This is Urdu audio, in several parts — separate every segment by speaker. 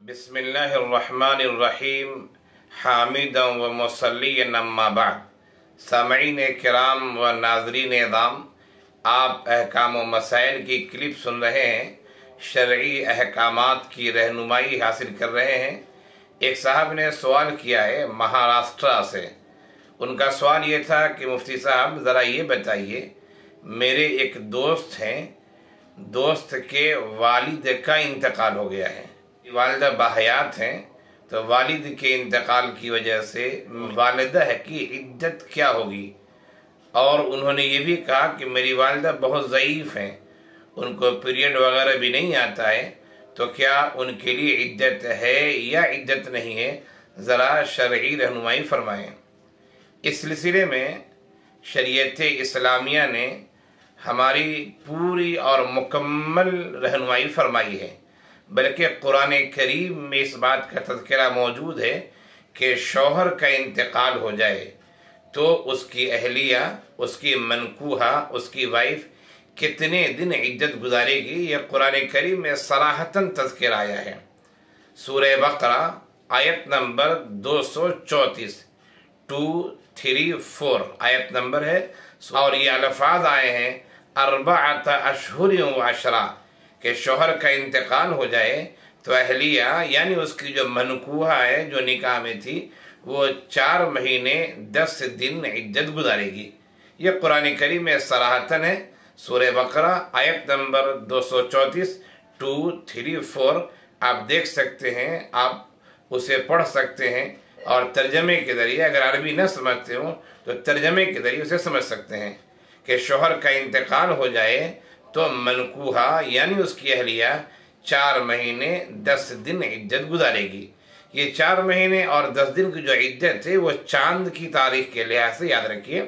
Speaker 1: بسم اللہ الرحمن الرحیم حامدا و مصلیًا اما بعد۔ سامعین کرام و ناظرین اعظام، آپ احکام و مسائل کی کلپ سن رہے ہیں، شرعی احکامات کی رہنمائی حاصل کر رہے ہیں۔ ایک صاحب نے سوال کیا ہے مہاراشٹرا سے۔ ان کا سوال یہ تھا کہ مفتی صاحب ذرا یہ بتائیے، میرے ایک دوست ہیں، دوست کے والد کا انتقال ہو گیا ہے، والدہ باحیات ہیں، تو والد کے انتقال کی وجہ سے والدہ کی عدت کیا ہوگی؟ اور انہوں نے یہ بھی کہا کہ میری والدہ بہت ضعیف ہیں، ان کو پیریڈ وغیرہ بھی نہیں آتا ہے، تو کیا ان کے لیے عدت ہے یا عدت نہیں ہے؟ ذرا شرعی رہنمائی فرمائیں۔ اس سلسلے میں شریعت اسلامیہ نے ہماری پوری اور مکمل رہنمائی فرمائی ہے، بلکہ قرآن کریم میں اس بات کا تذکرہ موجود ہے کہ شوہر کا انتقال ہو جائے تو اس کی اہلیہ، اس کی منکوحہ، اس کی وائف کتنے دن عدت گزارے گی، یہ قرآن کریم میں صراحتاً تذکرہ آیا ہے۔ سورہ بقرہ آیت نمبر 234 234 آیت نمبر ہے، اور یہ الفاظ آئے ہیں اربعۃ اشہر و عشرہ، کہ شوہر کا انتقال ہو جائے تو اہلیہ یعنی اس کی جو منکوحہ ہے، جو نکاح میں تھی، وہ 4 مہینے 10 دن عدت گزارے گی۔ یہ قرآن کریم میں صراحتاً ہے، سورہ بقرہ آیت نمبر 234 234 آپ دیکھ سکتے ہیں، آپ اسے پڑھ سکتے ہیں، اور ترجمے کے ذریعے اگر عربی نہ سمجھتے ہوں تو ترجمے کے ذریعے اسے سمجھ سکتے ہیں کہ شوہر کا انتقال ہو جائے تو منکوحہ یعنی اس کی اہلیہ 4 مہینے 10 دن عدت گزارے گی۔ یہ 4 مہینے اور 10 دن کی جو عدت ہے وہ چاند کی تاریخ کے لحاظ سے یاد رکھیے،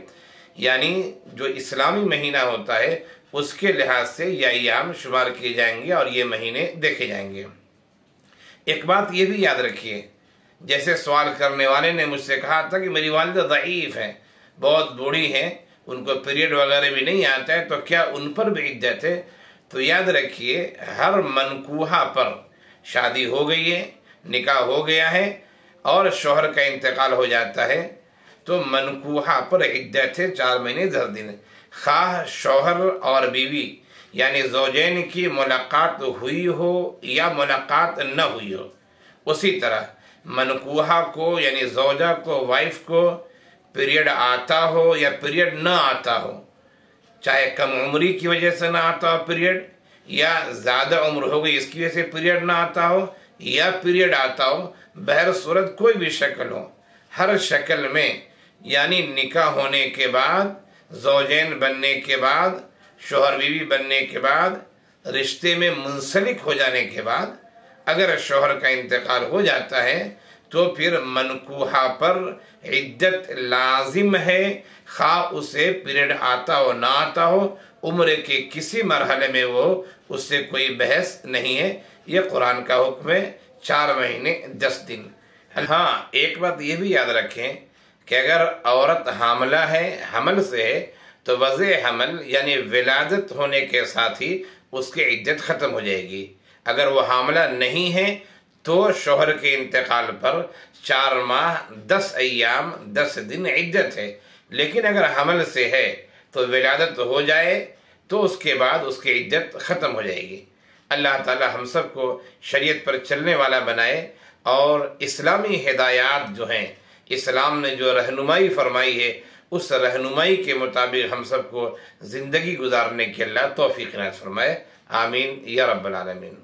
Speaker 1: یعنی جو اسلامی مہینہ ہوتا ہے اس کے لحاظ سے یہ ایام شمار کیے جائیں گے اور یہ مہینے دیکھے جائیں گے۔ ایک بات یہ بھی یاد رکھیے، جیسے سوال کرنے والے نے مجھ سے کہا تھا کہ میری والدہ ضعیف ہیں، بہت بوڑھی ہیں، ان کو پیریڈ وغیرہ بھی نہیں آتا ہے، تو کیا ان پر بھی عدت ہے؟ تو یاد رکھیے، ہر منکوحہ پر شادی ہو گئی ہے، نکاح ہو گیا ہے اور شوہر کا انتقال ہو جاتا ہے تو منکوحہ پر عدت ہے 4 مہینے 10 دن، خواہ شوہر اور بیوی یعنی زوجین کی ملاقات ہوئی ہو یا ملاقات نہ ہوئی ہو۔ اسی طرح منکوحہ کو یعنی زوجہ کو، وائف کو پیریڈ آتا ہو یا پیریڈ نہ آتا ہو، چاہے کم عمری کی وجہ سے نہ آتا ہو پیریڈ، یا زیادہ عمر ہو گئی اس کی وجہ سے پیریڈ نہ آتا ہو، یا پیریڈ آتا ہو، بہر صورت کوئی بھی شکل ہو، ہر شکل میں یعنی نکاح ہونے کے بعد، زوجین بننے کے بعد، شوہر بیوی بننے کے بعد، رشتے میں منسلک ہو جانے کے بعد اگر شوہر کا انتقال ہو جاتا ہے تو پھر منکوحہ پر عدت لازم ہے، خواہ اسے پیریڈ آتا ہو نہ آتا ہو، عمر کے کسی مرحلے میں وہ اس سے کوئی بحث نہیں ہے۔ یہ قرآن کا حکم ہے، 4 مہینے 10 دن۔ ہاں، ایک بات یہ بھی یاد رکھیں کہ اگر عورت حاملہ ہے، حمل سے ہے، تو وضع حمل یعنی ولادت ہونے کے ساتھ ہی اس کی عدت ختم ہو جائے گی۔ اگر وہ حاملہ نہیں ہے تو شوہر کے انتقال پر 4 ماہ 10 ایام 10 دن عدت ہے، لیکن اگر حمل سے ہے تو ولادت ہو جائے تو اس کے بعد اس کی عدت ختم ہو جائے گی۔ اللہ تعالی ہم سب کو شریعت پر چلنے والا بنائے، اور اسلامی ہدایات جو ہیں، اسلام نے جو رہنمائی فرمائی ہے اس رہنمائی کے مطابق ہم سب کو زندگی گزارنے کی اللہ توفیق عنایت فرمائے۔ آمین یا رب العالمین۔